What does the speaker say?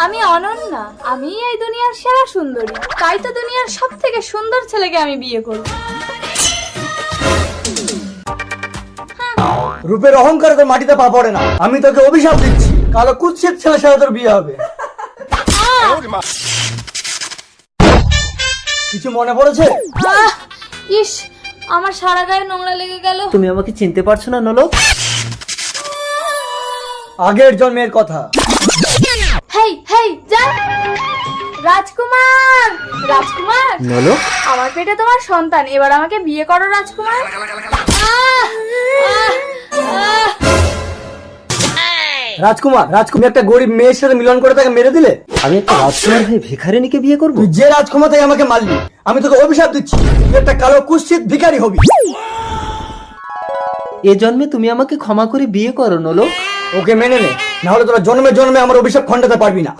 আমি অনন্যা, আমি এই দুনিয়ার সেরা সুন্দরী, তাই তো দুনিয়ার সব থেকে সুন্দর ছেলেকে আমি বিয়ে করব। রূপের অহংকারে তোর মাটিতে পা পড়ে না। আমি তোকে অভিশাপ দিচ্ছি, কালো কুৎসিত ছেলের সাথে তোর বিয়ে হবে। কিছু মনে পড়েছে? ইস, আমার সারা গায়ে নোংরা লেগে গেল। তুমি আমাকে চিনতে পারছো না নলক? আগের জন্মের কথা। হেই হেই যা। রাজকুমার, রাজকুমার, নলক, আমার পেটে তোমার সন্তান, এবার আমাকে বিয়ে করো রাজকুমার। রাজকুমার, রাজকুমার একটা গরিব মেয়ের সাথে মিলন করে তাকে মেরে দিলে। আমি একটা রাজকুমার হয়ে ভিখারিনীকে বিয়ে করব? তুই যে রাজকুমার থেকে আমাকে মারলি, আমি তোকে অভিশাপ দিচ্ছি, তুই একটা কালো কুৎসিত ভিখারি হবি। এ জন্মে তুমি আমাকে ক্ষমা করে বিয়ে করো নলক। ওকে মেনে নে, না হলে তোরা জন্মে জন্মে আমার অভিশাপ খণ্ডাতে পারবি না।